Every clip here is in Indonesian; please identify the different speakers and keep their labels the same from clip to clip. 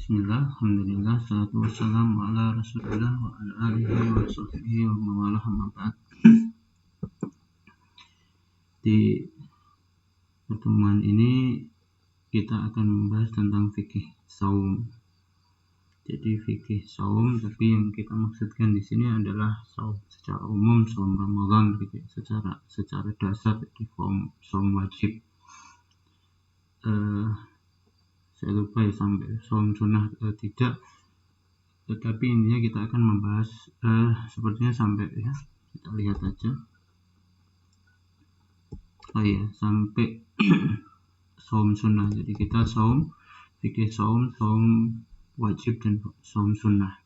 Speaker 1: Bismillah, alhamdulillah, salatu wassalamu ala rasulillah wa ala alihi wa sahbihi wa mawalah amma ba'd. Di pertemuan ini kita akan membahas tentang fikih saum. Jadi fikih saum, tapi yang kita maksudkan di sini adalah saum secara umum, saum Ramadan gitu, secara dasar di saum wajib. Saya lupa ya sampai saum sunnah atau tidak, tetapi intinya kita akan membahas sepertinya sampai ya, kita lihat aja. Sampai saum sunnah. Jadi kita saum, fikih saum wajib dan saum sunnah.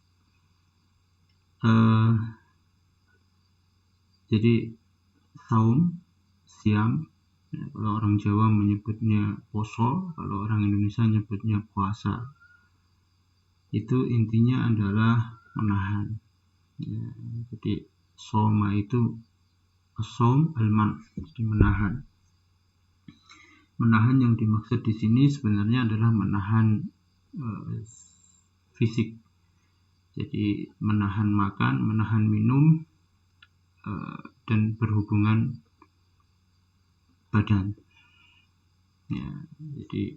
Speaker 1: Jadi saum, siam, ya, kalau orang Jawa menyebutnya poso, kalau orang Indonesia menyebutnya puasa. Itu intinya adalah menahan. Ya, jadi soma itu saum al-man, jadi menahan. Menahan yang dimaksud di sini sebenarnya adalah menahan fisik. Jadi menahan makan, menahan minum, dan berhubungan badan. Ya, jadi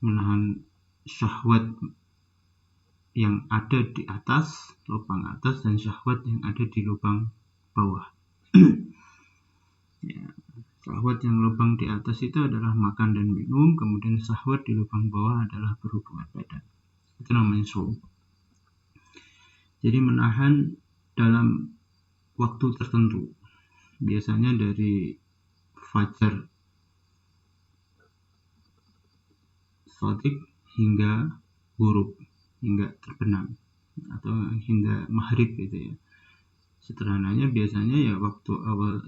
Speaker 1: menahan syahwat yang ada di atas, lubang atas, dan syahwat yang ada di lubang bawah. Ya, syahwat yang lubang di atas itu adalah makan dan minum, kemudian syahwat di lubang bawah adalah berhubungan badan. Itu namanya saum. Jadi menahan dalam waktu tertentu, biasanya dari fajar shadiq hingga ghurub, hingga terbenam, atau hingga maghrib gitu ya. Sederhananya biasanya ya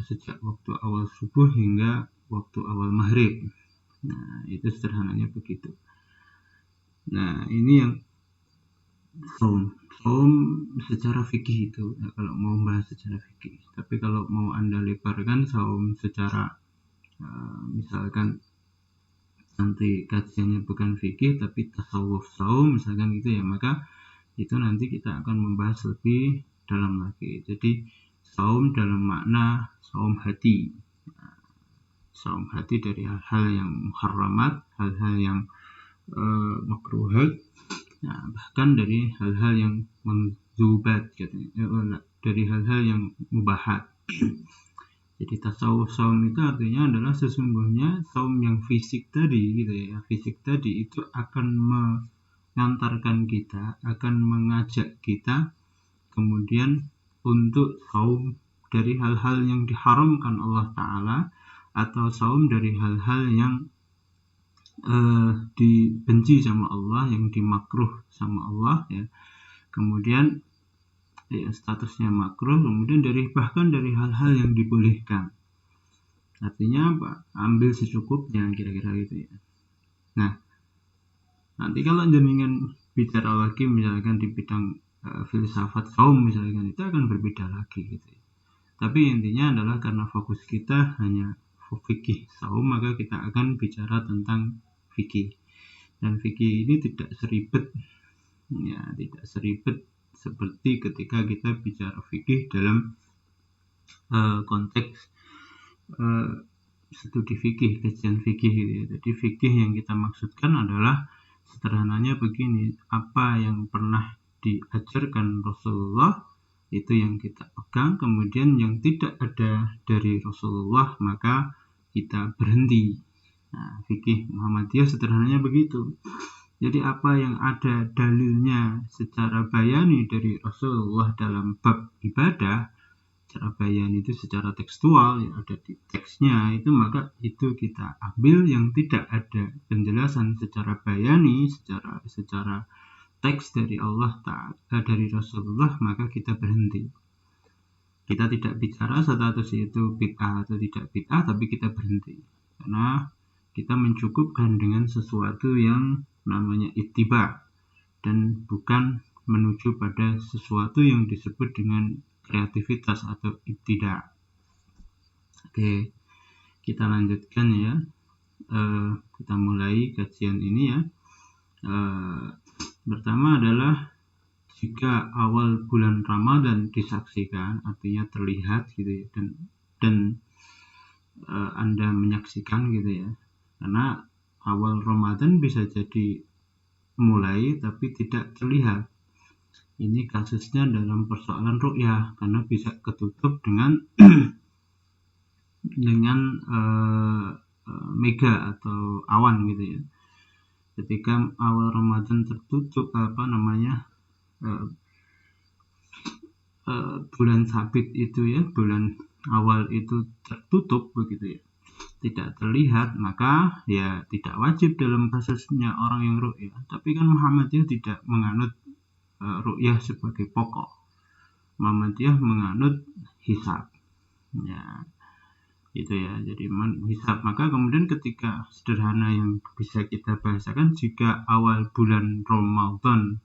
Speaker 1: sejak waktu awal subuh hingga waktu awal maghrib. Nah, itu sederhananya begitu. Nah, ini yang saum secara fikih itu ya, kalau mau bahas secara fikih. Tapi kalau mau Anda lebarkan saum secara misalkan nanti kajiannya bukan fikih tapi tasawuf saum misalkan gitu ya, maka itu nanti kita akan membahas lebih dalam lagi. Jadi saum dalam makna saum hati. Saum hati dari hal-hal yang muharramat, hal-hal yang makruhat, nah, bahkan dari hal-hal yang mandzubat katanya, dari hal-hal yang mubahat. Jadi tasawuf saum itu artinya adalah sesungguhnya saum yang fisik tadi gitu ya. Fisik tadi itu akan mengantarkan kita, akan mengajak kita kemudian untuk saum dari hal-hal yang diharamkan Allah Ta'ala, atau saum dari hal-hal yang dibenci sama Allah, yang dimakruh sama Allah ya. Kemudian ya, statusnya makruh, kemudian bahkan dari hal-hal yang dibolehkan. Artinya apa? Ambil secukupnya kira-kira gitu ya. Nah, nanti kalau jenengan bicara lagi misalkan di bidang filsafat saum misalkan, itu akan berbeda lagi gitu ya. Tapi intinya adalah karena fokus kita hanya fikih saum, maka kita akan bicara tentang fikih. Dan fikih ini tidak seribet seperti ketika kita bicara fikih dalam konteks studi fikih, kajian fikih gitu ya. Jadi fikih yang kita maksudkan adalah sederhananya begini, apa yang pernah diajarkan Rasulullah itu yang kita pegang, kemudian yang tidak ada dari Rasulullah maka kita berhenti. Nah, fikih Muhammadiyah sederhananya begitu. Jadi apa yang ada dalilnya secara bayani dari Rasulullah dalam bab ibadah, secara bayani itu secara tekstual ya, ada di teksnya itu, maka itu kita ambil. Yang tidak ada penjelasan secara bayani, secara teks dari Allah Ta'ala, dari Rasulullah, maka kita berhenti. Kita tidak bicara status itu bid'ah atau tidak bid'ah, tapi kita berhenti karena kita mencukupkan dengan sesuatu yang namanya ittiba dan bukan menuju pada sesuatu yang disebut dengan kreativitas atau ibtida. Oke, kita lanjutkan ya. Kita mulai kajian ini ya. Pertama adalah jika awal bulan Ramadan disaksikan, artinya terlihat gitu ya, dan Anda menyaksikan gitu ya. Karena awal Ramadan bisa jadi mulai tapi tidak terlihat. Ini kasusnya dalam persoalan ru'yah, karena bisa ketutup dengan mega atau awan gitu ya. Ketika awal Ramadan tertutup bulan sabit itu ya, bulan awal itu tertutup begitu ya, tidak terlihat, maka ya tidak wajib dalam kasusnya orang yang ru'yah. Tapi kan Muhammadiyah tidak menganut ru'yah sebagai pokok. Muhammadiyah menganut hisab ya, gitu ya. Jadi hisab, maka kemudian ketika sederhana yang bisa kita bahasakan, jika awal bulan Ramadan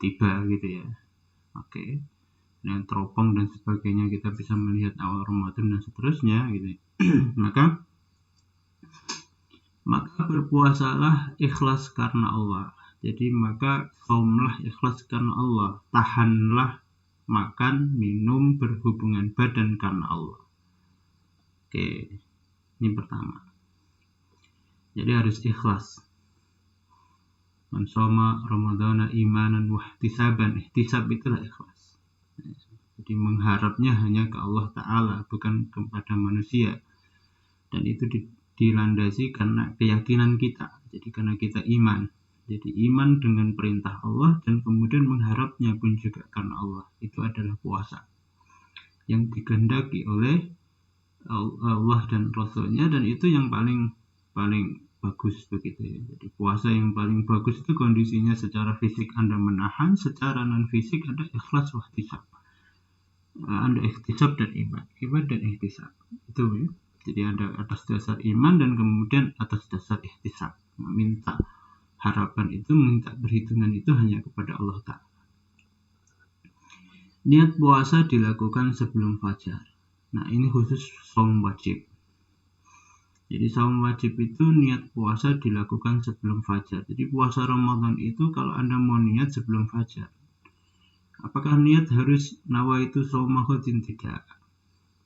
Speaker 1: tiba gitu ya, oke, dengan teropong dan sebagainya kita bisa melihat awal Ramadan dan seterusnya gitu ya. maka berpuasalah ikhlas karena Allah. Jadi maka saumlah ikhlas karena Allah, tahanlah makan, minum, berhubungan badan karena Allah. Oke, ini pertama. Jadi harus ikhlas. Man shoma ramadhana imanan wa ihtisaban. Ihtisab itulah ikhlas. Jadi mengharapnya hanya ke Allah Ta'ala, bukan kepada manusia. Dan itu dilandasi karena keyakinan kita. Jadi karena kita iman. Jadi iman dengan perintah Allah dan kemudian mengharapnya pun juga karena Allah. Itu adalah puasa yang dikehendaki oleh Allah dan Rasulnya, dan itu yang paling bagus begitu ya. Jadi puasa yang paling bagus itu kondisinya secara fisik Anda menahan, secara non fisik ada ikhlas wa ihtisab. Anda ihtisab dan iman dan ihtisab itu ya. Jadi ada atas dasar iman dan kemudian atas dasar ihtisab, meminta harapan itu, meminta perhitungan itu hanya kepada Allah Ta'ala. Niat puasa dilakukan sebelum fajar. Nah ini khusus saum wajib. Jadi saum wajib itu niat puasa dilakukan sebelum fajar. Jadi puasa Ramadan itu kalau Anda mau niat sebelum fajar, apakah niat harus nawaitu shauma ghadin? Tidak.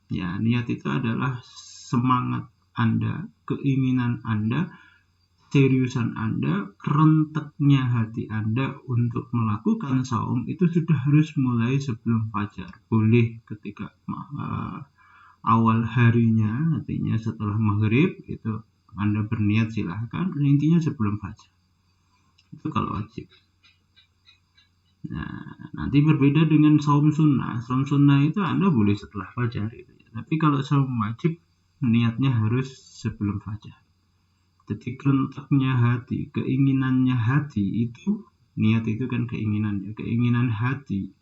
Speaker 1: Ya, niat itu adalah semangat Anda, keinginan Anda, seriusan Anda, kerenteknya hati Anda untuk melakukan saum itu sudah harus mulai sebelum fajar. Boleh ketika awal harinya, artinya setelah maghrib itu Anda berniat silahkan, intinya sebelum fajar. Itu kalau wajib. Nah, nanti berbeda dengan saum sunnah. Saum sunnah itu Anda boleh setelah fajar gitu ya. Tapi kalau saum wajib niatnya harus sebelum fajar. Jadi kerentaknya hati, keinginannya hati itu, niat itu kan keinginannya, keinginan hati,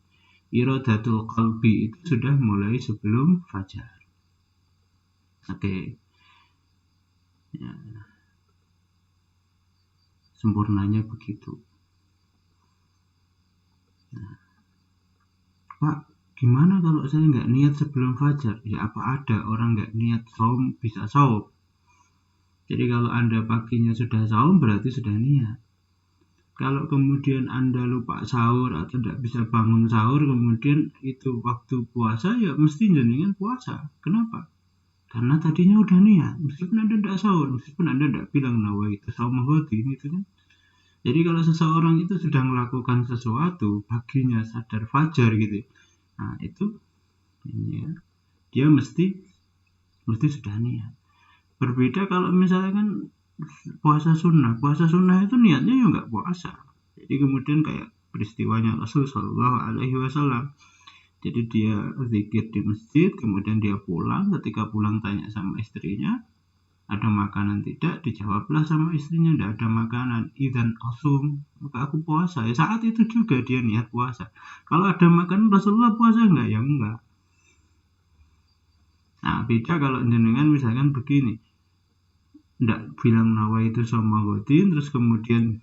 Speaker 1: iradatul qalbi itu sudah mulai sebelum fajar. Oke. Ya. Sempurnanya begitu. Nah, Pak, gimana kalau saya nggak niat sebelum fajar? Ya apa ada orang nggak niat saum bisa saum? Jadi kalau Anda paginya sudah saum berarti sudah niat. Kalau kemudian Anda lupa sahur atau tidak bisa bangun sahur, kemudian itu waktu puasa, ya mesti jenengan puasa. Kenapa? Karena tadinya udah niat, meskipun Anda tidak sahur, meskipun Anda tidak bilang nawaitu shauma ghadin itu kan. Jadi kalau seseorang itu sudah melakukan sesuatu, paginya sadar fajar gitu, nah itu ini ya, dia mesti sudah niat. Berbeda kalau misalkan puasa sunnah itu niatnya ya nggak puasa. Jadi kemudian kayak peristiwanya Rasul Shallallahu Alaihi Wasallam. Jadi dia zikir di masjid, kemudian dia pulang. Ketika pulang tanya sama istrinya, ada makanan tidak? Dijawablah sama istrinya, tidak ada makanan. Idzan asum, maka aku puasa. Ya, saat itu juga dia niat puasa. Kalau ada makanan, Rasulullah puasa enggak? Ya enggak. Nah beda kalau jenengan misalkan begini, tidak bilang nawaitu shauma ghadin, terus kemudian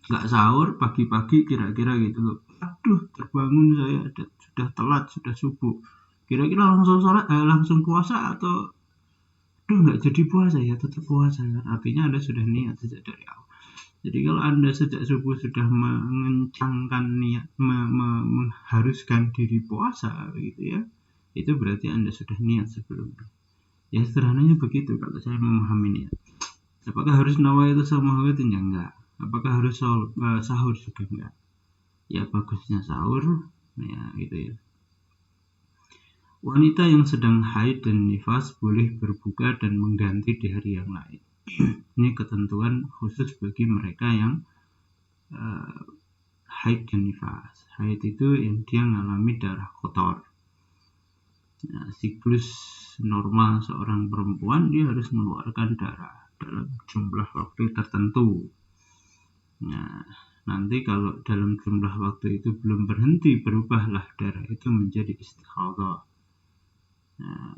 Speaker 1: nggak sahur, pagi-pagi kira-kira gitu loh, aduh terbangun saya sudah telat, sudah subuh, kira-kira langsung sholat, langsung puasa atau aduh nggak jadi puasa? Ya tetap puasa kan, artinya Anda sudah niat sejak dari awal. Jadi kalau Anda sejak subuh sudah mengencangkan niat mengharuskan diri puasa gitu ya, itu berarti Anda sudah niat sebelumnya. Ya sederhananya begitu kalau saya memahami niat. Apakah harus nawaitu samawatin? Ya enggak. Apakah harus sahur juga enggak? Ya bagusnya sahur, ya gitu ya. Wanita yang sedang haid dan nifas boleh berbuka dan mengganti di hari yang lain. Ini ketentuan khusus bagi mereka yang haid dan nifas. Haid itu yang dia mengalami darah kotor. Nah, siklus normal seorang perempuan dia harus mengeluarkan darah dalam jumlah waktu tertentu. Nah, nanti kalau dalam jumlah waktu itu belum berhenti, berubahlah darah itu menjadi istikhadah. Nah,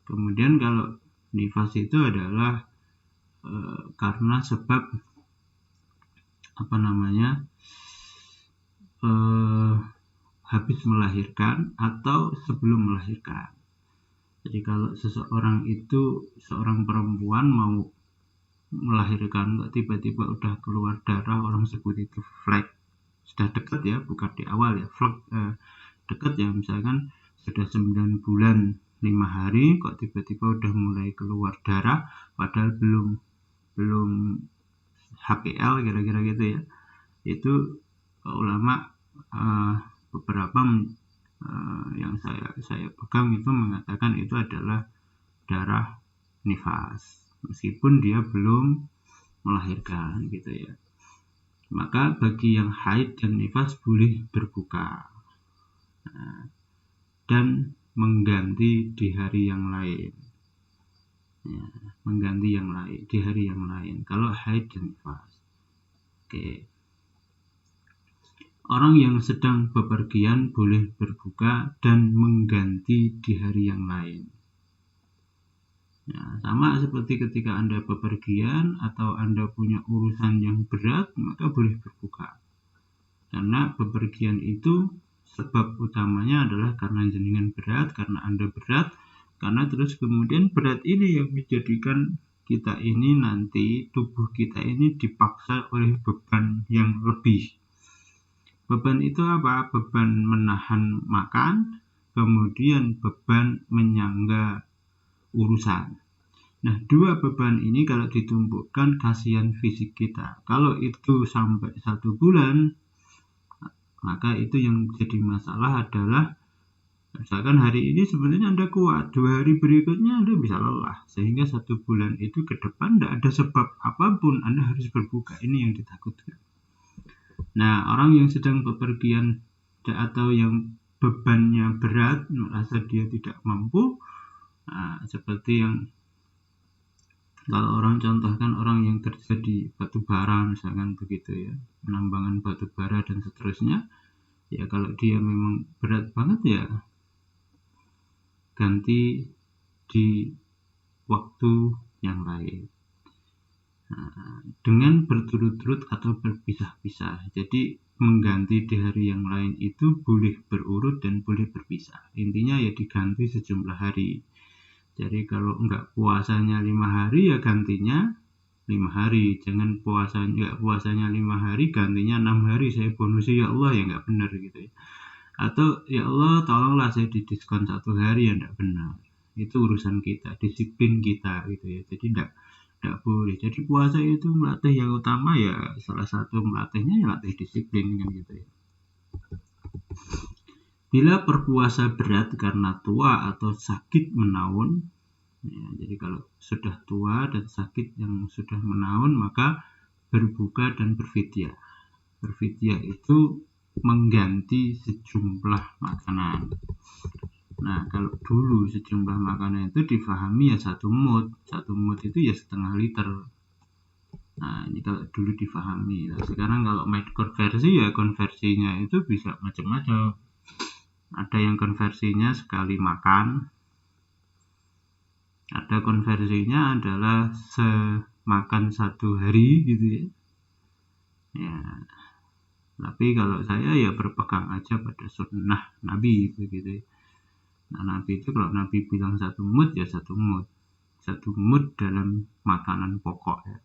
Speaker 1: kemudian kalau nifas itu adalah karena sebab habis melahirkan atau sebelum melahirkan. Jadi kalau seorang perempuan mau melahirkan kok tiba-tiba udah keluar darah, orang sebut itu flek. Sudah dekat ya, bukan di awal ya, flek dekat ya, misalkan sudah 9 bulan 5 hari kok tiba-tiba udah mulai keluar darah padahal belum HPL kira-kira gitu ya. Itu ulama beberapa yang saya pegang itu mengatakan itu adalah darah nifas meskipun dia belum melahirkan gitu ya. Maka bagi yang haid dan nifas boleh berbuka dan mengganti di hari yang lain ya, mengganti yang lain di hari yang lain kalau haid dan nifas. Oke. Orang yang sedang bepergian boleh berbuka dan mengganti di hari yang lain. Ya, sama seperti ketika Anda bepergian atau Anda punya urusan yang berat, maka boleh berbuka. Karena bepergian itu sebab utamanya adalah karena jenengan berat, karena Anda berat, karena terus kemudian berat ini yang menjadikan kita ini nanti, tubuh kita ini dipaksa oleh beban yang lebih. Beban itu apa? Beban menahan makan, kemudian beban menyangga urusan. Nah, dua beban ini kalau ditumpukkan kasihan fisik kita. Kalau itu sampai 1 bulan, maka itu yang jadi masalah adalah misalkan hari ini sebenarnya Anda kuat, 2 hari berikutnya Anda bisa lelah. Sehingga 1 bulan itu ke depan tidak ada sebab apapun Anda harus berbuka. Ini yang ditakutkan. Nah, orang yang sedang bepergian atau yang bebannya berat, merasa dia tidak mampu, seperti yang kalau orang contohkan orang yang kerja di batu bara misalkan begitu ya, penambangan batu bara dan seterusnya, ya kalau dia memang berat banget ya ganti di waktu yang lain. Dengan berturut-turut atau berpisah-pisah. Jadi mengganti di hari yang lain itu boleh berurut dan boleh berpisah. Intinya ya diganti sejumlah hari. Jadi kalau enggak puasanya 5 hari ya gantinya 5 hari. Jangan puasanya 5 hari gantinya 6 hari. Saya bonusi ya Allah, ya enggak benar gitu ya. Atau ya Allah tolonglah saya didiskon 1 hari, ya enggak benar. Itu urusan kita, disiplin kita gitu ya. Jadi enggak boleh. Jadi puasa itu melatih yang utama ya, salah satu melatihnya ya latih disiplin kan gitu ya. Bila berpuasa berat karena tua atau sakit menaun, ya, jadi kalau sudah tua dan sakit yang sudah menaun maka berbuka dan berfidyah. Berfidyah itu mengganti sejumlah makanan. Nah, kalau dulu sejumlah makanan itu difahami ya 1 mud. 1 mud itu ya setengah liter. Nah, ini kalau dulu difahami. Nah, sekarang kalau main konversi ya konversinya itu bisa macam-macam. Ada yang konversinya sekali makan. Ada konversinya adalah semakan 1 hari gitu ya. Ya. Tapi kalau saya ya berpegang aja pada sunnah Nabi begitu ya. Nah, Nabi itu kalau Nabi bilang 1 mud ya 1 mud. 1 mud dalam makanan pokok ya.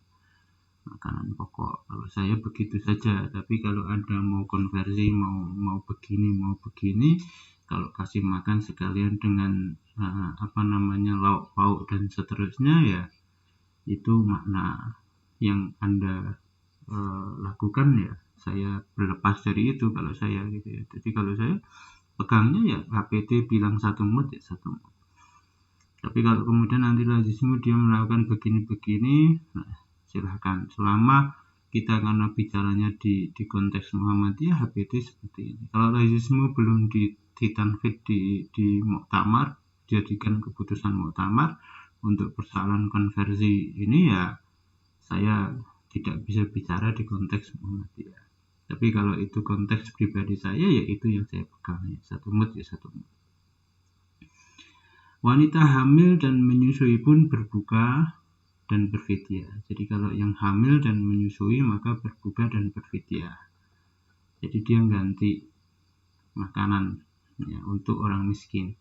Speaker 1: makanan pokok. Kalau saya begitu saja, tapi kalau ada mau konversi, mau begini, kalau kasih makan sekalian dengan lauk pauk dan seterusnya, ya itu makna yang Anda lakukan, ya saya berlepas dari itu kalau saya gitu ya. Jadi kalau saya pegangnya ya HPT bilang 1 mood ya 1 mood. Tapi kalau kemudian nanti lazismu dia melakukan begini-begini, nah silahkan. Selama kita karena bicaranya di konteks Muhammadiyah, HPT seperti ini. Kalau lazismu belum ditanfid di muktamar, jadikan keputusan muktamar untuk persoalan konversi ini, ya saya tidak bisa bicara di konteks Muhammadiyah. Tapi kalau itu konteks pribadi saya, ya itu yang saya pegang, ya 1 mood ya 1 mood. Wanita hamil dan menyusui pun berbuka dan berfidyah. Jadi kalau yang hamil dan menyusui maka berbuka dan berfidyah. Jadi dia ganti makanan ya, untuk orang miskin.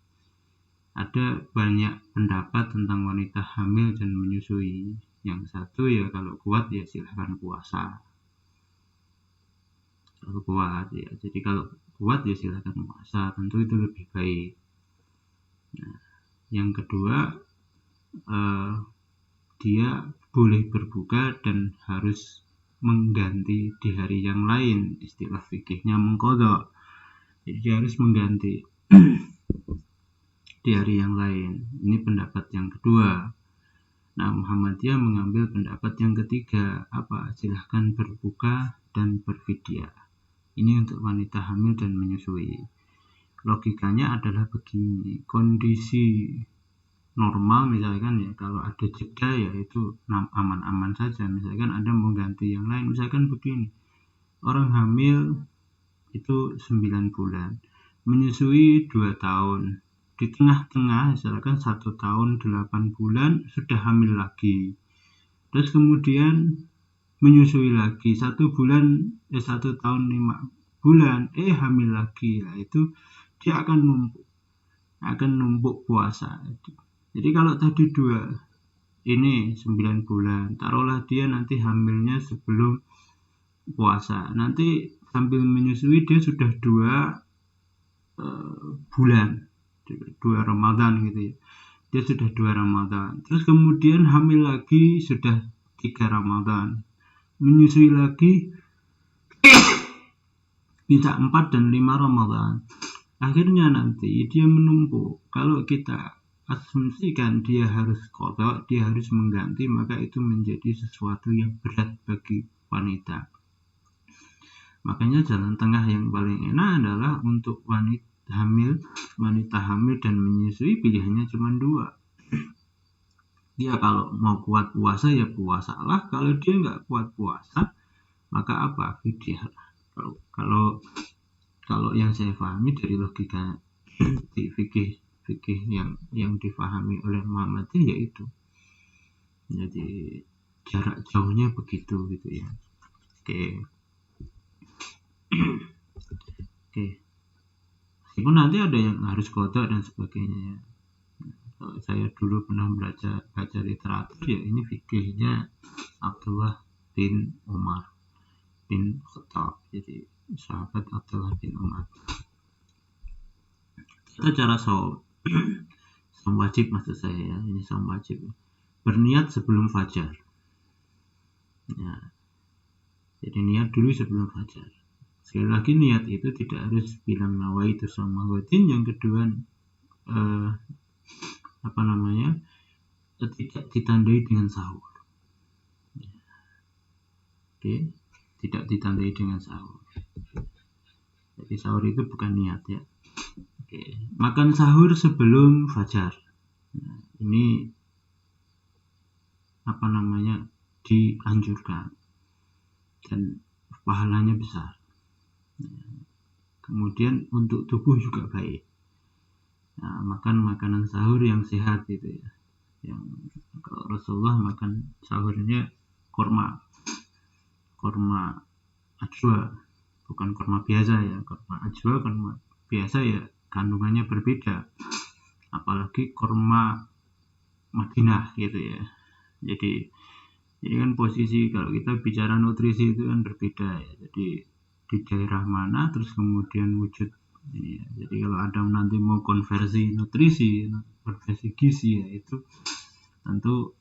Speaker 1: Ada banyak pendapat tentang wanita hamil dan menyusui. Yang satu ya kalau kuat ya silahkan puasa. Kalau kuat ya, jadi kalau kuat ya silahkan puasa. Tentu itu lebih baik. Nah, yang kedua, dia boleh berbuka dan harus mengganti di hari yang lain. Istilah fikihnya mengqadha. Jadi dia harus mengganti di hari yang lain. Ini pendapat yang kedua. Nah, Muhammadiyah mengambil pendapat yang ketiga. Apa? Silahkan berbuka dan berfidyah. Ini untuk wanita hamil dan menyusui. Logikanya adalah begini, kondisi normal misalkan ya, kalau ada jeda ya itu aman-aman saja. Misalkan Anda mau ganti yang lain, misalkan begini, orang hamil itu 9 bulan, menyusui 2 tahun, di tengah-tengah misalkan 1 tahun 8 bulan sudah hamil lagi, terus kemudian menyusui lagi 1 tahun 5 bulan hamil lagi, nah itu dia akan numpuk puasa. Jadi kalau tadi 9 bulan, taruhlah dia nanti hamilnya sebelum puasa, nanti sambil menyusui dia sudah 2 bulan, 2 Ramadan gitu ya, dia sudah 2 Ramadan, terus kemudian hamil lagi sudah 3 Ramadan, menyusui lagi bisa 4 dan 5 Ramadan. Akhirnya nanti dia menumpuk. Kalau kita asumsikan dia harus qadha, dia harus mengganti, maka itu menjadi sesuatu yang berat bagi wanita. Makanya jalan tengah yang paling enak adalah untuk wanita hamil dan menyusui, pilihannya cuma 2. Dia kalau mau kuat puasa ya puasalah, kalau dia nggak kuat puasa maka apa? Fidyah. Kalau yang saya pahami dari logika di fikih yang difahami oleh Muhammadiyah yaitu, jadi jarak jauhnya begitu gitu ya. Oke. Meskipun nanti ada yang harus qadha dan sebagainya ya. Kalau saya dulu pernah baca literatur ya, ini fikihnya Abdullah bin Umar bin Khattab, jadi sahabat Abdullah bin Umar. Itu cara saum wajib maksud saya ya, ini saum wajib. Berniat sebelum fajar. Ya. Jadi niat dulu sebelum fajar. Sekali lagi niat itu tidak harus bilang nawaitu shauma ghadin. Yang kedua tidak ditandai dengan sahur. Oke, tidak ditandai dengan sahur. Jadi sahur itu bukan niat ya. Oke, makan sahur sebelum fajar. Nah, ini dianjurkan dan pahalanya besar. Kemudian untuk tubuh juga baik. Nah, makan makanan sahur yang sehat gitu ya. Yang kalau Rasulullah makan sahurnya korma ajwa, bukan korma biasa ya. Korma ajwa, korma biasa ya kandungannya berbeda, apalagi korma Madinah gitu ya. Jadi Ini kan posisi kalau kita bicara nutrisi itu kan berbeda ya. Jadi di daerah mana terus kemudian wujud ini ya. Jadi kalau Adam nanti mau konversi nutrisi, konversi gizi ya itu tentu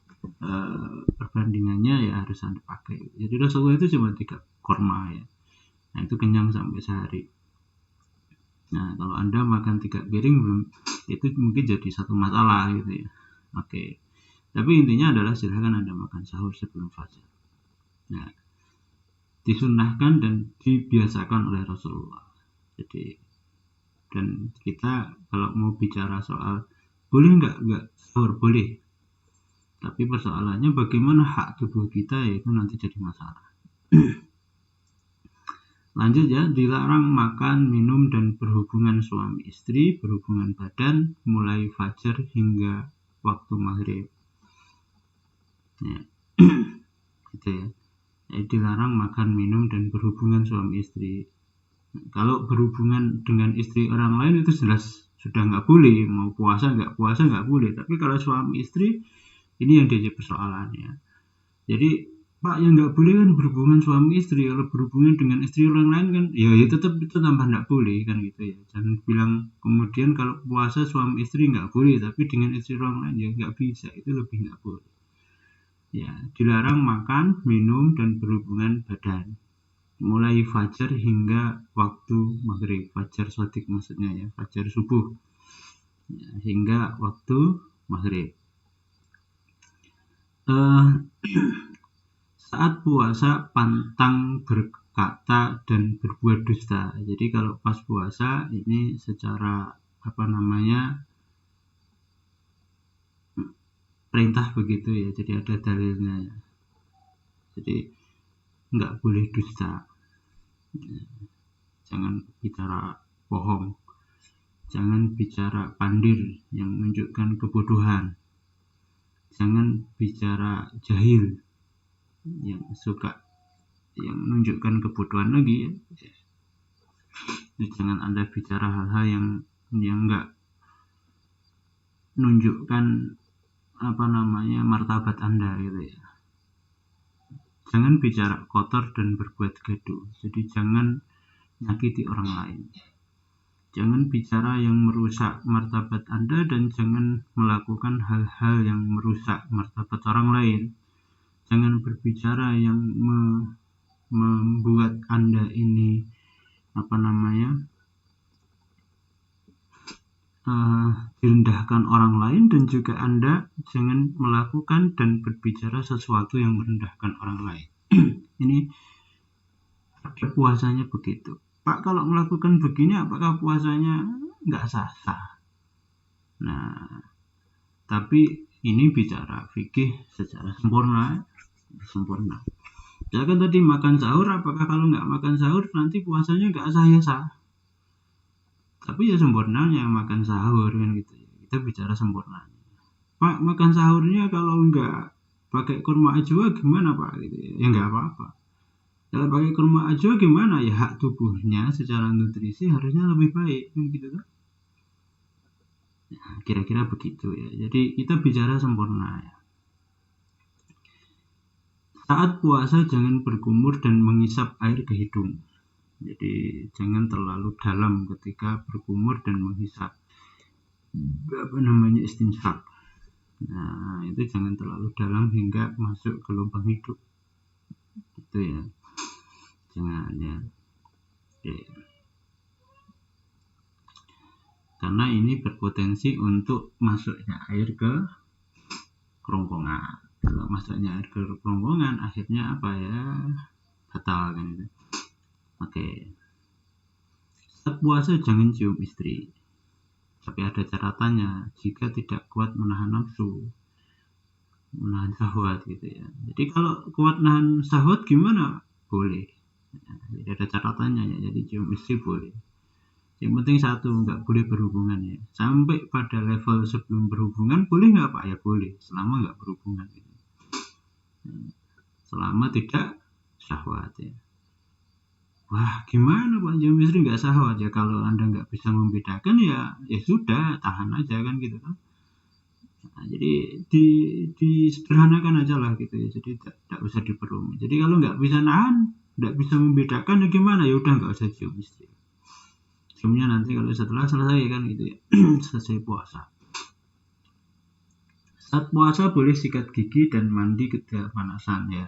Speaker 1: perbandingannya ya harus Anda pakai. Jadi Rasulullah itu cuma 3 korma ya. Nah itu kenyang sampai sehari. Nah kalau Anda makan 3 piring belum, itu mungkin jadi satu masalah gitu ya. Oke. Tapi intinya adalah silahkan Anda makan sahur sebelum fajar. Nah, disunahkan dan dibiasakan oleh Rasulullah. Jadi, dan kita kalau mau bicara soal boleh nggak sahur, boleh. Tapi persoalannya bagaimana hak tubuh kita, yaitu nanti jadi masalah. Lanjut ya, dilarang makan, minum, dan berhubungan suami istri, berhubungan badan, mulai fajar hingga waktu maghrib. Ya. Gitu ya. Dilarang makan, minum, dan berhubungan suami istri. Kalau berhubungan dengan istri orang lain itu jelas sudah nggak boleh, mau puasa nggak boleh. Tapi kalau suami istri, ini yang jadi persoalannya. Jadi Pak, yang nggak boleh kan berhubungan suami istri. Kalau berhubungan dengan istri orang lain kan ya tetap itu tambah nggak boleh kan gitu ya. Jangan bilang kemudian kalau puasa suami istri nggak boleh, tapi dengan istri orang lain ya nggak bisa, itu lebih nggak boleh. Ya, dilarang makan, minum, dan berhubungan badan mulai fajar hingga waktu maghrib. Fajar shadiq maksudnya ya, fajar subuh ya, hingga waktu maghrib. Saat puasa pantang berkata dan berbuat dusta. Jadi kalau pas puasa ini secara perintah begitu ya, jadi ada dalilnya ya. Jadi nggak boleh dusta, jangan bicara bohong, jangan bicara pandir yang menunjukkan kebodohan, jangan bicara jahil yang menunjukkan kebodohan lagi ya. Jadi jangan Anda bicara hal-hal yang enggak menunjukkan martabat Anda gitu ya. Jangan bicara kotor dan berbuat gaduh. Jadi jangan nyakiti orang lain. Jangan bicara yang merusak martabat Anda dan jangan melakukan hal-hal yang merusak martabat orang lain. Jangan berbicara yang membuat Anda ini direndahkan orang lain, dan juga Anda jangan melakukan dan berbicara sesuatu yang merendahkan orang lain. Ini puasanya begitu. Pak, kalau melakukan begini apakah puasanya nggak sah? Nah, tapi ini bicara fikih secara sempurna. Jangan tadi makan sahur, apakah kalau nggak makan sahur nanti puasanya nggak sah? Ya sah. Tapi ya sempurnanya makan sahur kan gitu ya. Kita bicara sempurnanya. Pak, makan sahurnya kalau nggak pakai kurma ajwa gimana Pak? Gitu ya. Ya nggak apa-apa. Kalau pakai kurma ajwa gimana? Ya hak tubuhnya secara nutrisi harusnya lebih baik kan gitu kan. Nah, kira-kira begitu ya. Jadi kita bicara sempurna ya. Saat puasa jangan berkumur dan mengisap air ke hidung. Jadi jangan terlalu dalam ketika berkumur dan menghisap istinsyak. Nah, itu jangan terlalu dalam hingga masuk ke lubang hidung. Gitu ya. Jangan ya. Oke. Karena ini berpotensi untuk masuknya air ke kerongkongan. Kalau masuknya air ke kerongkongan akhirnya batal kan itu. Oke. Saat puasa jangan cium istri. Tapi ada catatannya, jika tidak kuat menahan nafsu, menahan syahwat gitu ya. Jadi kalau kuat menahan syahwat gimana? Boleh. Jadi ada catatannya ya. Jadi cium istri boleh. Yang penting satu, nggak boleh berhubungan ya. Sampai pada level sebelum berhubungan boleh nggak Pak? Ya boleh, selama nggak berhubungan gitu. Selama tidak syahwat ya. Wah, gimana Pak, cium istri nggak syahwat ya? Kalau Anda nggak bisa membedakan ya sudah, tahan aja kan gitu kan. Nah, jadi disederhanakan aja lah gitu ya. Jadi tidak usah diperumit. Jadi kalau nggak bisa nahan, nggak bisa membedakan ya gimana, ya udah nggak usah cium istri. Ciumnya nanti kalau setelah selesai kan gitu ya. Selesai puasa. Saat puasa boleh sikat gigi dan mandi kepanasan ya.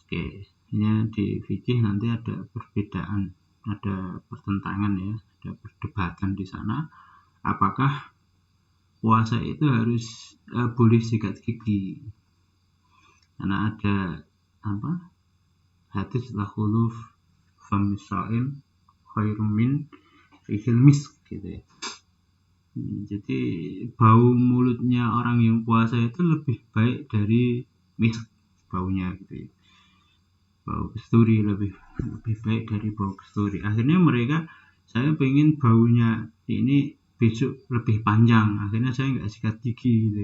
Speaker 1: Oke, ini di fikih nanti ada perbedaan, ada pertentangan ya, ada perdebatan di sana. Apakah puasa itu harus boleh sikat gigi? Karena ada apa? Hadis la khuluf famisaim khairum min rihil misk gitu ya. Jadi bau mulutnya orang yang puasa itu lebih baik dari misk baunya gitu ya. Bau kasturi lebih baik dari bau kasturi. Akhirnya mereka, saya pengen baunya ini besok lebih panjang, akhirnya saya nggak sikat gigi gitu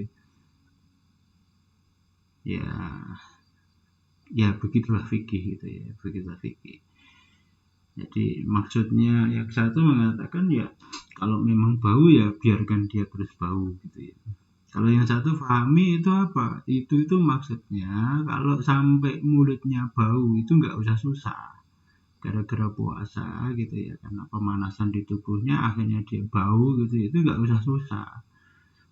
Speaker 1: ya. Ya begitulah fikih gitu ya, begitulah fikih. Jadi maksudnya yang satu mengatakan ya kalau memang bau ya biarkan dia terus bau gitu ya. Kalau yang satu pahami itu apa? Itu maksudnya kalau sampai mulutnya bau itu nggak usah susah. Gara-gara puasa gitu ya, karena pemanasan di tubuhnya akhirnya dia bau gitu, itu nggak usah susah.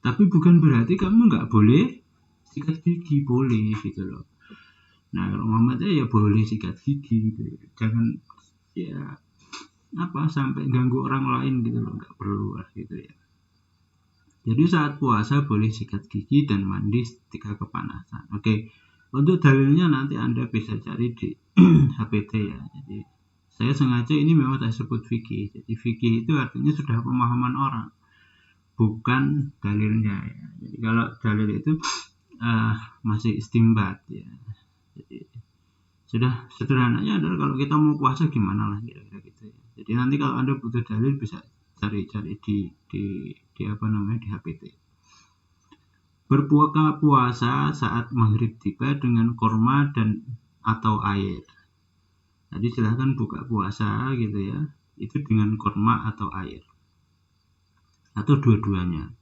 Speaker 1: Tapi bukan berarti kamu nggak boleh sikat gigi, boleh gitu loh. Nah kalau Muhammadnya ya boleh sikat gigi gitu, jangan ya apa sampai ganggu orang lain gitu loh, nggak perlu lah gitu ya. Jadi saat puasa boleh sikat gigi dan mandi ketika kepanasan. Oke, untuk dalilnya nanti Anda bisa cari di HPT ya. Jadi saya sengaja ini memang saya sebut fikih. Jadi fikih itu artinya sudah pemahaman orang, bukan dalilnya ya. Jadi kalau dalil itu masih istimbat ya. Jadi sudah sederhananya adalah kalau kita mau puasa gimana lah kira-kira gitu ya. Jadi nanti kalau Anda butuh dalil bisa cari-cari di apa namanya di HPT. Berbuka puasa saat maghrib tiba dengan korma dan atau air. Jadi silahkan buka puasa gitu ya, itu dengan korma atau air atau dua-duanya.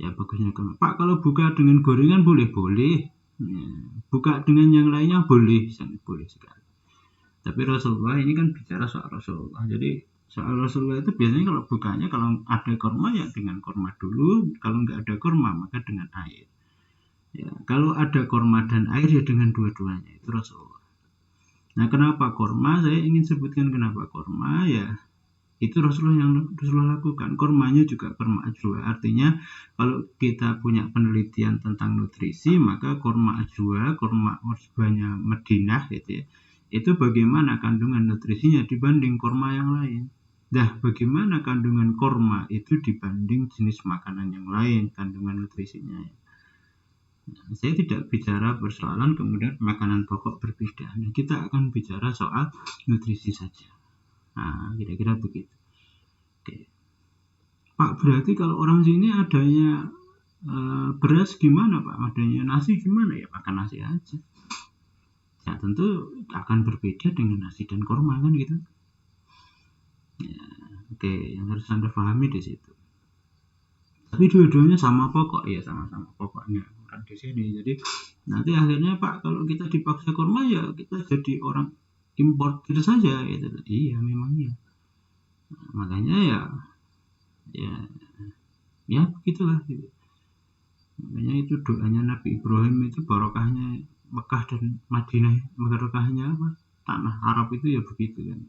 Speaker 1: Ya bagusnya korma. Pak kalau buka dengan gorengan boleh ya, buka dengan yang lainnya boleh, sangat boleh sekali. Tapi Rasulullah ini kan bicara soal Rasulullah. Jadi soal Rasulullah itu biasanya kalau bukanya kalau ada korma ya dengan korma dulu, kalau nggak ada korma maka dengan air. Ya, kalau ada korma dan air ya dengan dua-duanya, itu Rasulullah. Nah kenapa korma? Saya ingin sebutkan kenapa korma ya. Itu Rasulullah yang Rasulullah lakukan. Kormanya juga korma ajwa. Artinya kalau kita punya penelitian tentang nutrisi, maka korma ajwa, korma ajwanya Madinah gitu ya, itu bagaimana kandungan nutrisinya dibanding korma yang lain. Nah, bagaimana kandungan korma itu dibanding jenis makanan yang lain, kandungan nutrisinya. Saya tidak bicara persoalan kemudian makanan pokok berbeda. Nah, kita akan bicara soal nutrisi saja. Nah, kira-kira begitu. Oke. Pak, berarti kalau orang sini adanya beras gimana Pak? Adanya nasi gimana ya? Makan nasi aja. Ya tentu akan berbeda dengan nasi dan korma kan gitu. Ya, oke, yang harus Anda pahami di situ. Tapi dua-duanya sama pokok ya, sama-sama pokoknya kan di sini. Jadi nanti akhirnya Pak kalau kita dipaksa korma ya kita jadi orang import gitu saja gitu. Iya memang iya. Nah, makanya ya begitulah gitu. Makanya itu doanya Nabi Ibrahim itu barokahnya Mekah dan Madinah, barokahnya apa? Tanah Arab itu ya begitu kan.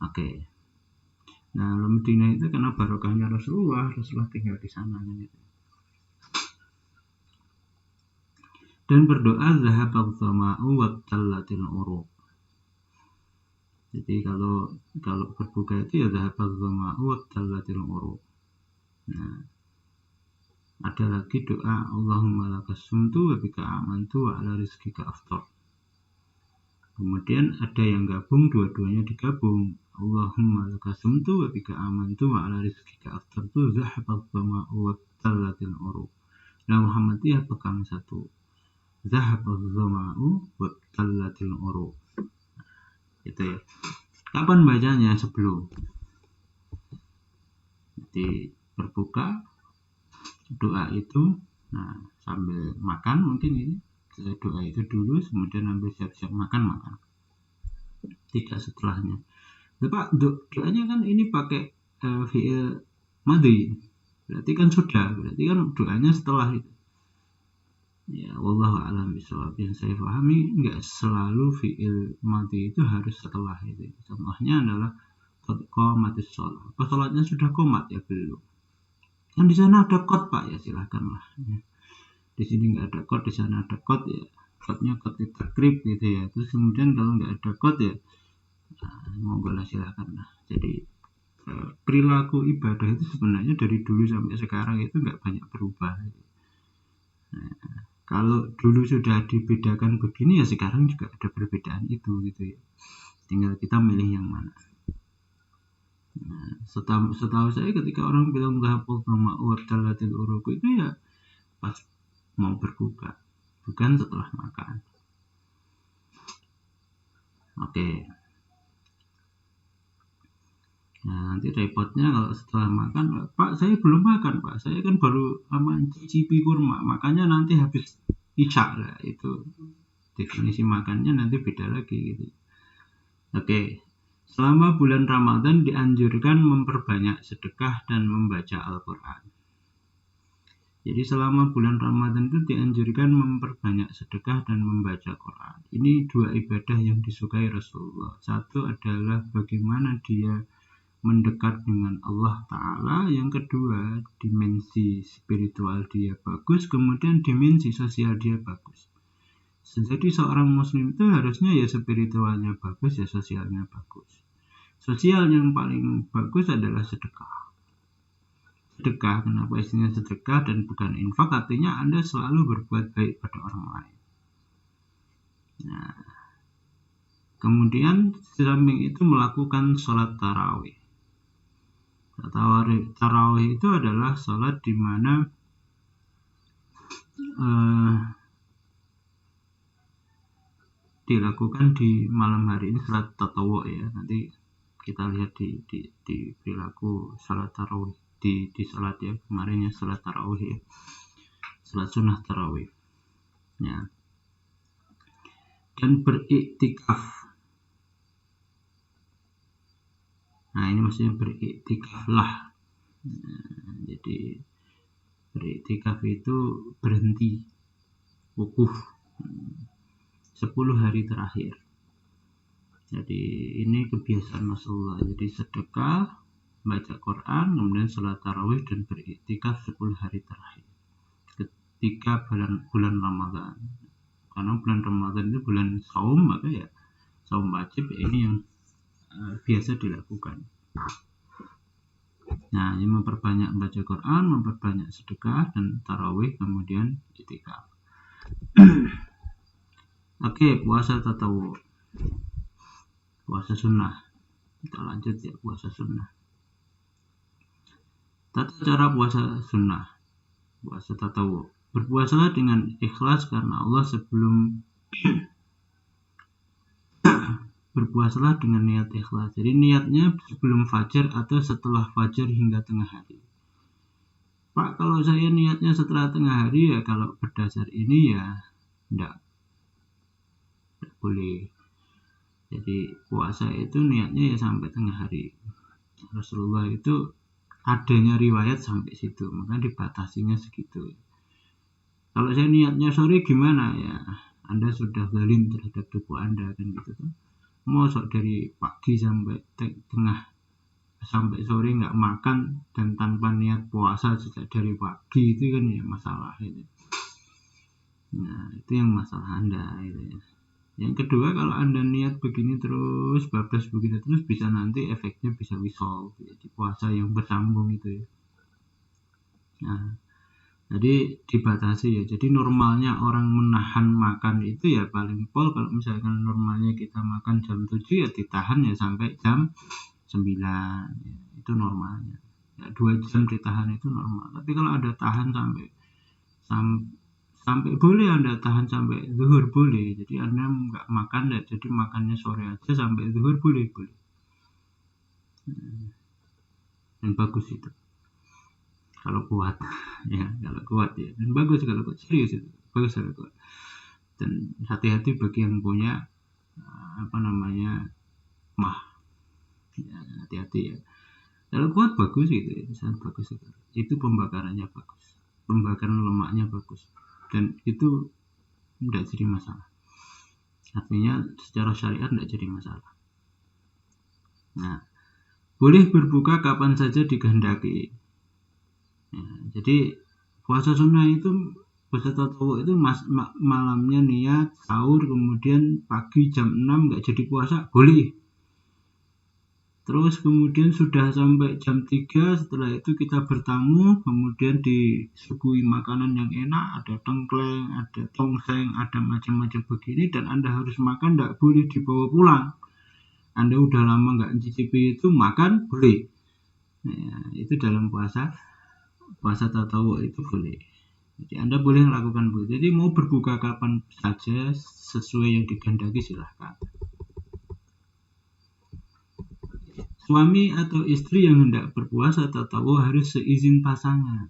Speaker 1: Oke. Nah, Madinah itu karena barokahnya Rasulullah tinggal di sana kan itu. Dan berdoa zahabal dhama'u wa tallatil uruq. Jadi kalau berbuka itu ya zahabal dhama'u wa tallatil uruq. Nah, ada lagi doa Allahumma lakasumtu wa bika amantu wa ala rizkika aftar. Kemudian ada yang gabung, dua-duanya digabung. Allahumma lakasumtu wa bika amantu wa ala rizkika aftartu zahabat dhama'u wa tallatil uruq. Nah Muhammadiyah pegang satu. Zahabat dhama'u wa tallatil uruq. Itu ya. Kapan bacanya? Sebelum. Jadi berbuka doa itu, nah sambil makan mungkin ini doa itu dulu, kemudian ambil siap-siap makan, tidak setelahnya. Pak, doanya kan ini pakai fi'il madhi, berarti kan doanya setelah itu. Ya, wallahu a'lam bishawab. Yang saya pahami nggak selalu fi'il madhi itu harus setelah itu. Contohnya adalah qomatis sholat. Apa sholatnya sudah qomat ya belum? Kan di sana ada qad Pak, ya silakanlah. Ya. Di sini nggak ada qad, di sana ada qad ya. Qadnya qad takrib gitu ya. Terus kemudian kalau nggak ada qad ya, monggo lah silakan lah. Jadi perilaku ibadah itu sebenarnya dari dulu sampai sekarang itu nggak banyak berubah. Nah, kalau dulu sudah dibedakan begini ya sekarang juga ada perbedaan itu gitu ya. Tinggal kita milih yang mana. Nah, setahu saya ketika orang bilang dhahapul dhama'u wabtalatil uruqu itu ya pas mau berbuka, bukan setelah makan. Oke. Nah, nanti repotnya kalau setelah makan, Pak saya belum makan Pak, saya kan baru cicipi kurma, makanya nanti habis isya lah, itu definisi makannya nanti beda lagi gitu. Oke, selama bulan Ramadan dianjurkan memperbanyak sedekah dan membaca Al-Quran. Jadi selama bulan Ramadan itu dianjurkan memperbanyak sedekah dan membaca Quran. Ini dua ibadah yang disukai Rasulullah. Satu adalah bagaimana dia mendekat dengan Allah Ta'ala. Yang kedua, dimensi spiritual dia bagus, kemudian dimensi sosial dia bagus. Jadi seorang muslim itu harusnya ya spiritualnya bagus, ya sosialnya bagus. Sosial yang paling bagus adalah sedekah. Sedekah, kenapa istinya sedekah dan bukan infak? Artinya Anda selalu berbuat baik pada orang lain. Nah, kemudian samping itu melakukan sholat tarawih. Tarawih itu adalah sholat di mana dilakukan di malam hari. Ini sholat tatawwu ya. Nanti kita lihat di perilaku sholat tarawih di sholat ya, kemarinnya sholat tarawih ya, sholat sunnah tarawih ya. Dan beriktikaf. Nah ini maksudnya beriktikaflah. Nah, jadi beriktikaf itu berhenti, wukuf 10 hari terakhir. Jadi ini kebiasaan Rasulullah. Jadi sedekah, baca Quran, kemudian sholat tarawih dan beriktikaf 10 hari terakhir ketika bulan Ramadan. Karena bulan Ramadan itu bulan saum, maka ya saum wajib ya, ini yang biasa dilakukan. Nah, ini memperbanyak baca Quran, memperbanyak sedekah dan tarawih, kemudian iktikaf. Oke, puasa tatawwu, puasa sunnah. Kita lanjut ya, puasa sunnah. Tata cara puasa sunnah, puasa tatawwu. Berpuasalah dengan ikhlas karena Allah sebelum berpuasalah dengan niat ikhlas. Jadi niatnya sebelum fajar atau setelah fajar hingga tengah hari. Pak, kalau saya niatnya setelah tengah hari ya, kalau berdasar ini ya enggak boleh. Jadi puasa itu niatnya ya sampai tengah hari. Rasulullah itu adanya riwayat sampai situ, maka dibatasinya segitu. Kalau saya niatnya sore gimana ya? Anda sudah zalim terhadap tubuh Anda kan gitu kan. Mosok dari pagi sampai sampai sore nggak makan dan tanpa niat puasa sejak dari pagi, itu kan ya masalah itu. Nah itu yang masalah Anda itu ya. Yang kedua, kalau Anda niat begini terus, bablas begini terus, bisa nanti efeknya bisa wisol, jadi puasa yang bersambung itu ya. Nah, jadi dibatasi ya. Jadi normalnya orang menahan makan itu ya paling pol kalau misalkan normalnya kita makan jam 7 ya ditahan ya sampai jam 9 ya, itu normalnya ya, 2 jam ditahan itu normal. Tapi kalau ada tahan sampai boleh Anda tahan sampai zuhur boleh, jadi Anda nggak makan ya, jadi makannya sore aja sampai zuhur boleh dan bagus itu. kalau kuat ya, kalau kuat ya, dan bagus kalau kuat, serius itu bagus kalau kuat. Dan hati-hati bagi yang punya mah ya, hati-hati ya. Kalau kuat bagus gitu ya, sangat bagus sekali. Itu pembakarannya bagus, pembakaran lemaknya bagus, dan itu tidak jadi masalah. Artinya secara syariat tidak jadi masalah. Nah, boleh berbuka kapan saja dikehendaki. Ya, jadi puasa sunnah itu, puasa tatawwu itu malamnya niat sahur, kemudian pagi jam 6 nggak jadi puasa, boleh. Terus kemudian sudah sampai jam 3, setelah itu kita bertamu, kemudian disuguhi makanan yang enak, ada tengkleng, ada tongseng, ada macam-macam begini, dan Anda harus makan, tidak boleh dibawa pulang. Anda udah lama nggak mencicipi itu, makan boleh. Nah, itu dalam puasa tatawwu itu boleh. Jadi Anda boleh melakukan begitu. Jadi mau berbuka kapan saja sesuai yang dikehendaki, silahkan. Suami atau istri yang hendak berpuasa tatawwu harus seizin pasangan.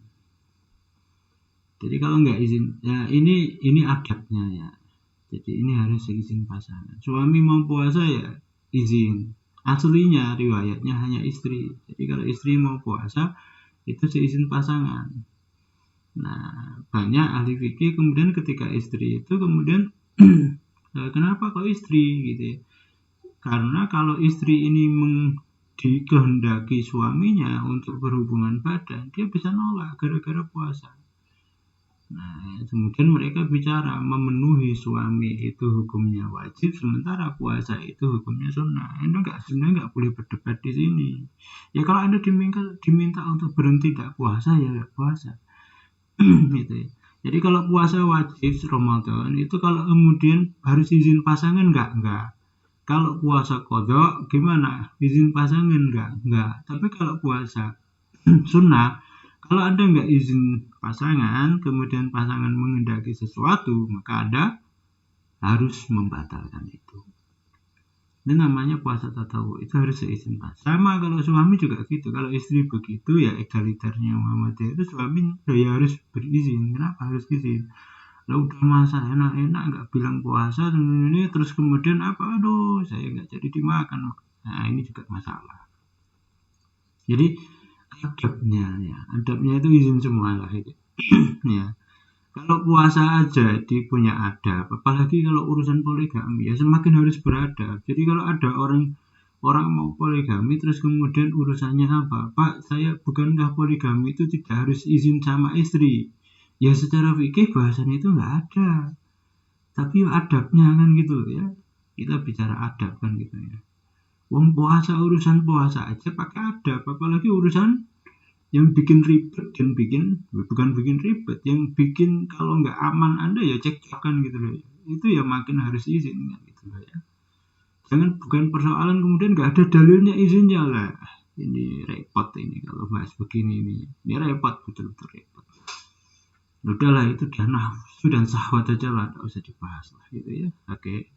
Speaker 1: Jadi kalau nggak izin, ya ini adabnya ya. Jadi ini harus seizin pasangan. Suami mau puasa ya izin. Aslinya riwayatnya hanya istri. Jadi kalau istri mau puasa itu seizin pasangan. Nah, banyak ahli fikih kemudian ketika istri itu kemudian kenapa kok istri gitu ya? Karena kalau istri ini dikehendaki suaminya untuk berhubungan badan, dia bisa nolak gara-gara puasa. Nah, kemudian mereka bicara memenuhi suami itu hukumnya wajib, sementara puasa itu hukumnya sunnah. Anda sebenarnya nggak boleh berdebat di sini. Ya kalau Anda diminta untuk berhenti tidak puasa, ya nggak puasa. Gitu ya. Jadi kalau puasa wajib Ramadan itu kalau kemudian harus izin pasangan enggak. Kalau puasa qadha gimana? Izin pasangan enggak. Tapi kalau puasa sunnah, kalau Anda enggak izin pasangan, kemudian pasangan menghendaki sesuatu, maka Anda harus membatalkan itu. Ini namanya puasa tatawwu, itu harus seizin pasangan. Sama kalau suami juga gitu. Kalau istri begitu ya egaliternya Muhammadiyah itu suami ya harus berizin. Kenapa harus izin? Lah udah masa enak-enak nggak bilang puasa ini, terus kemudian aduh saya nggak jadi dimakan. Nah ini juga masalah. Jadi adabnya itu izin semua lah itu. Ya. Kalau puasa aja punya adab, apalagi kalau urusan poligami ya semakin harus beradab. Jadi kalau ada orang mau poligami terus kemudian urusannya apa? Pak, saya bukankah poligami itu tidak harus izin sama istri? Ya secara fikih bahasan itu nggak ada. Tapi adabnya kan gitu ya. Kita bicara adab kan gitu ya. Wong puasa, urusan puasa aja pakai adab, apalagi urusan yang bikin ribet dan bukan bikin ribet, yang bikin kalau nggak aman Anda ya cekcokan gitu loh. Itu ya makin harus izin kan gitu loh ya. Jangan bukan persoalan kemudian nggak ada dalilnya izinnya lah. Ini repot ini kalau bahas begini ini repot, betul-betul repot. Udahlah itu dia nafsu dan syahwat aja lah, nggak usah dibahas lah gitu ya. Oke.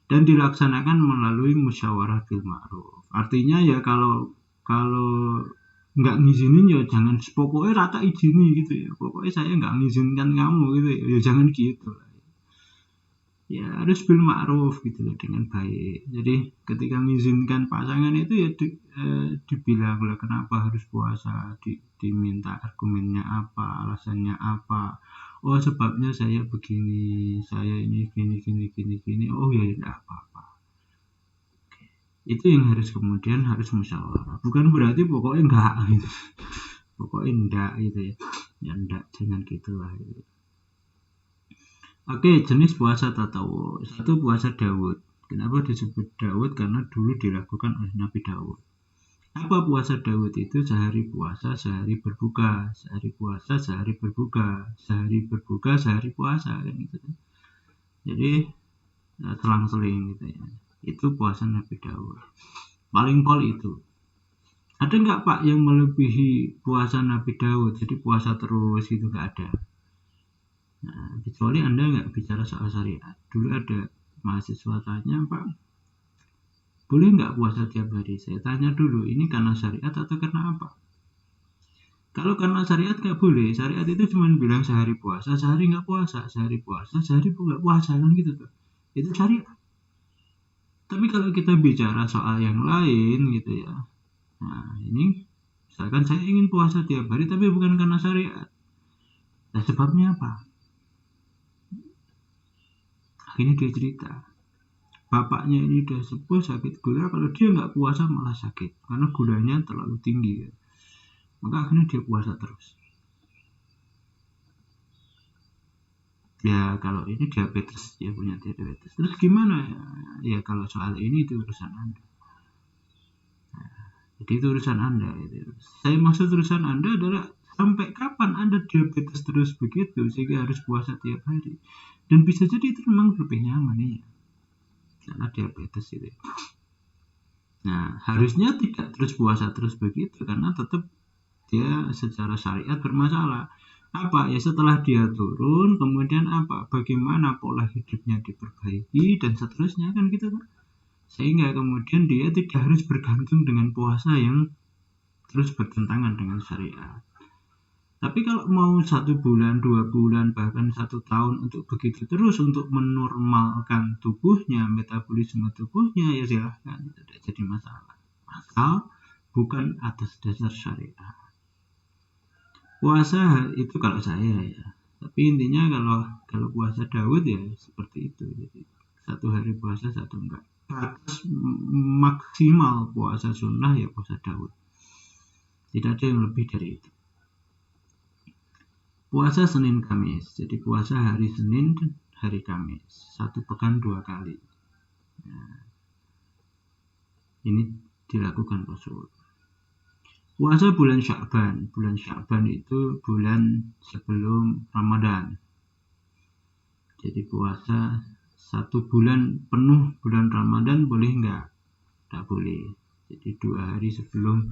Speaker 1: Dan dilaksanakan melalui musyawarah bil ma'ruf. Artinya ya kalau nggak ngizinin ya jangan pokoknya rata izini gitu ya, pokoknya saya nggak ngizinkan kamu gitu ya jangan gitu lah ya, harus bil ma'ruf gitu loh, dengan baik. Jadi ketika mengizinkan pasangan itu ya dibilang lah kenapa harus puasa, diminta argumennya apa, alasannya apa. Oh sebabnya saya begini, saya ini gini, oh ya tidak apa-apa. Itu yang kemudian harus musyawarah, bukan berarti pokoknya enggak gitu, pokoknya enggak gitu ya enggak, jangan gitulah gitu. Oke, jenis puasa tatawwu. 1. Puasa Daud. Kenapa disebut Daud? Karena dulu dilakukan oleh Nabi Daud. Apa puasa Daud itu? Sehari puasa, sehari berbuka, sehari puasa, sehari berbuka, sehari berbuka, sehari puasa kan gitu. Jadi selang-seling gitu ya. Itu puasa Nabi Daud. Paling pol itu. Ada nggak Pak yang melebihi puasa Nabi Daud? Jadi puasa terus gitu, nggak ada. Nah, kecuali Anda nggak bicara soal syariat. Dulu ada mahasiswa tanya, Pak, boleh nggak puasa tiap hari? Saya tanya dulu, ini karena syariat atau karena apa? Kalau karena syariat nggak boleh. Syariat itu cuma bilang sehari puasa, sehari nggak puasa, sehari puasa, sehari nggak puasa kan gitu tuh. Itu syariat. Tapi kalau kita bicara soal yang lain gitu ya, nah ini misalkan saya ingin puasa tiap hari tapi bukan karena syariat. Nah sebabnya apa? Akhirnya dia cerita, bapaknya ini udah sepuh sakit gula, kalau dia nggak puasa malah sakit karena gulanya terlalu tinggi ya. Maka akhirnya dia puasa terus. Ya kalau ini diabetes, dia punya diabetes. Terus gimana ya? Ya kalau soal ini itu urusan Anda. Jadi itu urusan Anda. Itu. Saya maksud urusan Anda adalah sampai kapan Anda diabetes terus begitu sehingga harus puasa tiap hari. Dan bisa jadi itu memang lebih nyaman ya. Karena diabetes itu. Nah harusnya tidak terus puasa terus begitu karena tetap dia secara syariat bermasalah. Apa ya setelah dia turun kemudian apa bagaimana pola hidupnya diperbaiki dan seterusnya kan gitu kan, sehingga kemudian dia tidak harus bergantung dengan puasa yang terus bertentangan dengan syariat. Tapi kalau mau 1 bulan 2 bulan bahkan 1 tahun untuk begitu terus untuk menormalkan tubuhnya, metabolisme tubuhnya, ya silahkan, tidak jadi masalah asal bukan atas dasar syariat. Puasa itu kalau saya ya, tapi intinya kalau puasa Daud ya seperti itu. Jadi 1 hari puasa 1 enggak. Batas maksimal puasa sunnah ya puasa Daud. Tidak ada yang lebih dari itu. Puasa Senin Kamis. Jadi puasa hari Senin dan hari Kamis. 1 pekan 2 kali. Nah, ini dilakukan Rasul. Puasa bulan Sya'ban. Bulan Sya'ban itu bulan sebelum Ramadan. Jadi puasa 1 bulan penuh bulan Ramadan boleh enggak? Enggak boleh. Jadi 2 hari sebelum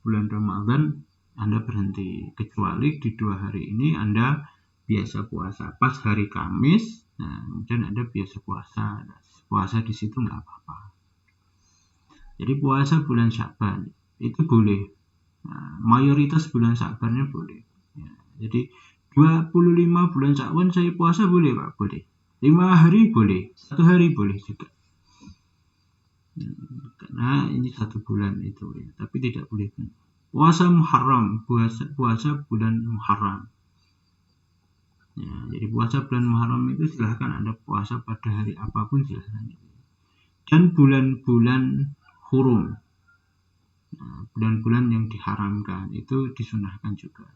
Speaker 1: bulan Ramadan Anda berhenti. Kecuali di 2 hari ini Anda biasa puasa. Pas hari Kamis, nah kemudian Anda biasa puasa. Puasa di situ enggak apa-apa. Jadi puasa bulan Sya'ban itu boleh. Nah, mayoritas bulan Sya'bannya boleh. Ya, jadi 25 bulan Sya'ban saya puasa boleh Pak? Boleh. 5 hari boleh. 1 hari boleh juga. Karena ini 1 bulan itu ya. Tapi tidak boleh. Puasa Muharram. Puasa bulan Muharram. Ya, jadi puasa bulan Muharram itu silahkan Anda puasa pada hari apapun silahkan. Dan bulan-bulan hurum. Nah, bulan-bulan yang diharamkan itu disunahkan juga.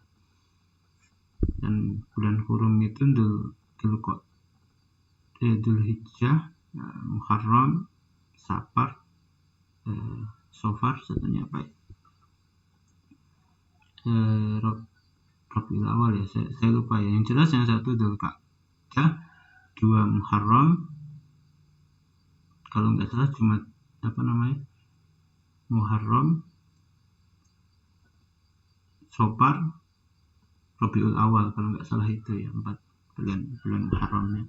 Speaker 1: Dan bulan hurum itu Dzulhijjah, Muharram, Safar, Sofar, satunya apa ya? Rabiul Awal ya, saya lupa ya. Yang jelas yang satu Dzulqa'dah, 2 Muharram, kalau nggak salah cuma Muharram, Sofar, Rabiul Awal kalau nggak salah itu ya, 4 bulan Muharramnya.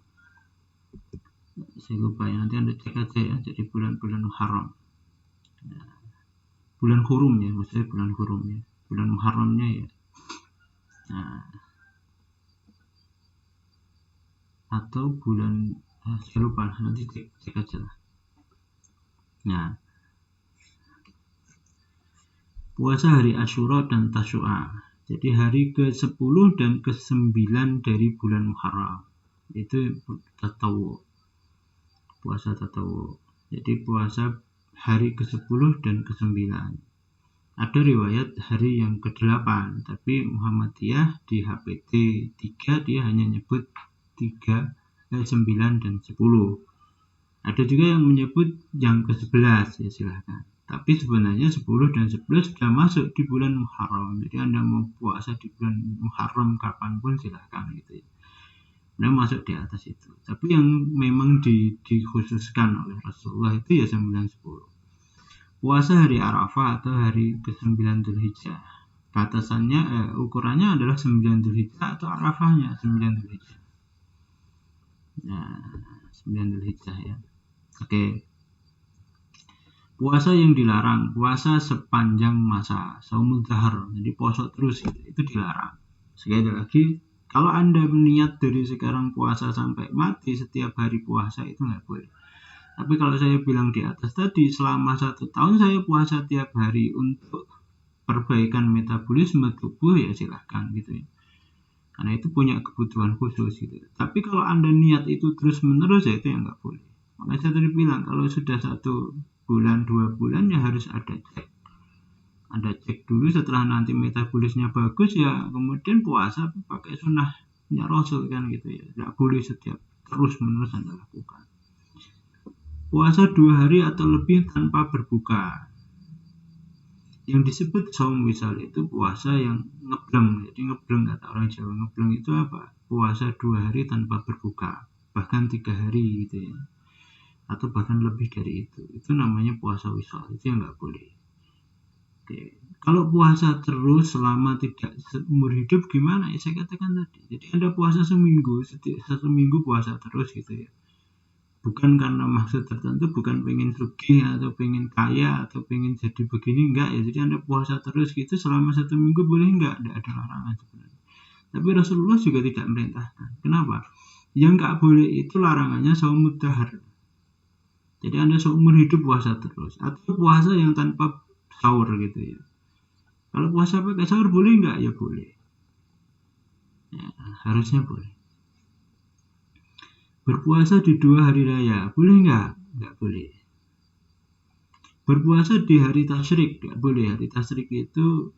Speaker 1: Saya lupa ya, nanti Anda cek aja ya. Jadi bulan-bulan Muharram, bulan hurum ya, maksudnya bulan hurum ya, bulan Muharramnya ya. Nah, atau bulan saya lupa, nanti cek aja lah. Nah, puasa hari Asyura dan Tasyu'a. Jadi hari ke-10 dan ke-9 dari bulan Muharram itu tatawu. Puasa tatawu. Jadi puasa hari ke-10 dan ke-9. Ada riwayat hari yang ke-8, tapi Muhammadiyah di HPT 3 dia hanya nyebut 9 dan 10. Ada juga yang menyebut yang ke-11 ya silahkan. Tapi sebenarnya 10 dan 11 sudah masuk di bulan Muharram. Jadi Anda mau puasa di bulan Muharram kapanpun silahkan gitu ya. Anda masuk di atas itu. Tapi yang memang dikhususkan oleh Rasulullah itu ya 9, 10. Puasa hari Arafah atau hari ke-9 Dzulhijjah. Batasannya ukurannya adalah 9 Dzulhijjah atau Arafahnya 9 Dzulhijjah. Nah, 9 Dzulhijjah ya. Oke. Puasa yang dilarang, puasa sepanjang masa, saumul dahar, jadi puasa terus itu dilarang. Sekali lagi, kalau Anda niat dari sekarang puasa sampai mati setiap hari puasa itu nggak boleh. Tapi kalau saya bilang di atas tadi, selama 1 tahun saya puasa tiap hari untuk perbaikan metabolisme tubuh, ya silahkan gitu ya. Karena itu punya kebutuhan khusus gitu. Tapi kalau Anda niat itu terus menerus, ya itu yang nggak boleh. Makanya saya tadi bilang kalau sudah 1 bulan 2 bulan ya harus ada cek dulu. Setelah nanti metabolisnya bagus ya kemudian puasa pakai sunnahnya Rasul kan gitu ya. Nggak boleh setiap terus menerus Anda lakukan. Puasa 2 hari atau lebih tanpa berbuka. Yang disebut saum wisal itu puasa yang ngebleng. Jadi ngebleng kata orang Jawa. Ngebleng itu apa? Puasa 2 hari tanpa berbuka, bahkan 3 hari gitu ya, atau bahkan lebih dari itu. Itu namanya puasa wisal. Itu yang nggak boleh. Oke. Kalau puasa terus selama tidak seumur hidup gimana? Ya saya katakan tadi. Jadi Anda puasa seminggu, satu minggu puasa terus gitu ya. Bukan karena maksud tertentu, bukan pengen sugih atau pengen kaya atau pengen jadi begini, enggak ya. Jadi Anda puasa terus gitu selama 1 minggu boleh enggak ada larangan sebenarnya. Tapi Rasulullah juga tidak merintahkan. Kenapa? Yang enggak boleh itu larangannya saumud dahar. Jadi Anda seumur hidup puasa terus, atau puasa yang tanpa sahur gitu ya. Kalau puasa pakai sahur boleh enggak? Ya boleh. Ya, harusnya boleh. Berpuasa di 2 hari raya, boleh enggak? Enggak boleh. Berpuasa di hari tasyrik, enggak boleh. Hari tasyrik itu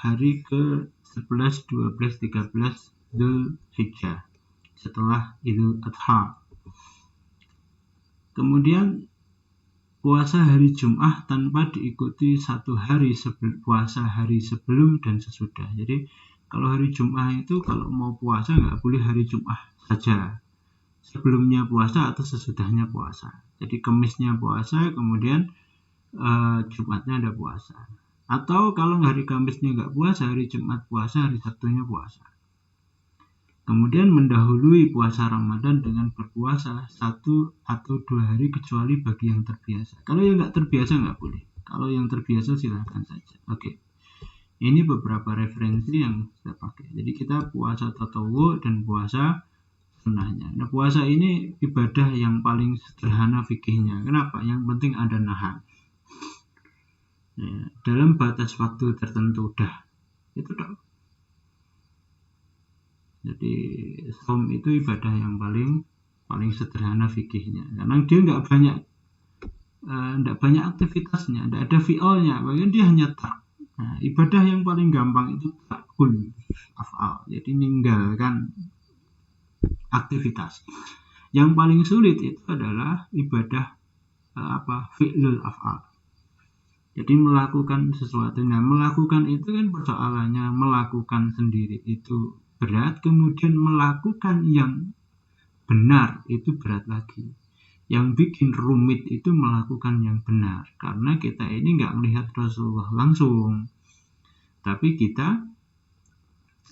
Speaker 1: hari ke 11, 12, 13 Dzulhijjah setelah Idul Adha. Kemudian puasa hari Jum'ah tanpa diikuti 1 hari puasa hari sebelum dan sesudah. Jadi kalau hari Jum'ah itu kalau mau puasa nggak boleh hari Jum'ah saja, sebelumnya puasa atau sesudahnya puasa. Jadi Kemisnya puasa, kemudian Jumatnya ada puasa. Atau kalau hari Kamisnya nggak puasa, hari Jumat puasa, hari Sabtunya puasa. Kemudian mendahului puasa Ramadan dengan berpuasa 1 atau 2 hari kecuali bagi yang terbiasa. Kalau yang nggak terbiasa nggak boleh. Kalau yang terbiasa silahkan saja. Oke. Ini beberapa referensi yang kita pakai. Jadi kita puasa tatawwu dan puasa sunnahnya. Nah, puasa ini ibadah yang paling sederhana fikihnya. Kenapa? Yang penting ada nahan. Ya, dalam batas waktu tertentu dah. Itu dah. Jadi saum itu ibadah yang paling sederhana fikihnya. Karena dia nggak banyak aktivitasnya, nggak ada fi'alnya, bahkan dia hanya tak. Nah, ibadah yang paling gampang itu takul af'al. Jadi ninggalkan aktivitas. Yang paling sulit itu adalah ibadah fi'lul af'al. Jadi melakukan sesuatu. Nah, melakukan itu kan persoalannya, melakukan sendiri itu berat, kemudian melakukan yang benar itu berat lagi. Yang bikin rumit itu melakukan yang benar, karena kita ini nggak melihat Rasulullah langsung, tapi kita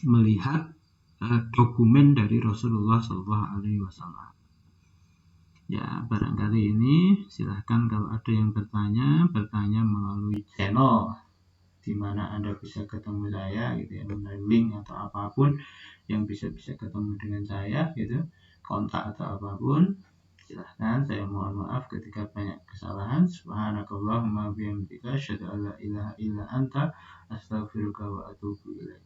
Speaker 1: melihat dokumen dari Rasulullah SAW. Ya, barangkali ini silahkan kalau ada yang bertanya melalui channel di mana Anda bisa ketemu saya gitu ya, melalui link atau apapun yang bisa ketemu dengan saya gitu, kontak atau apapun, silahkan. Saya mohon maaf ketika banyak kesalahan. Subhanakallahumma bihamdika asyhadu an la ilaha illa anta astaghfiruka wa atubu ilaik.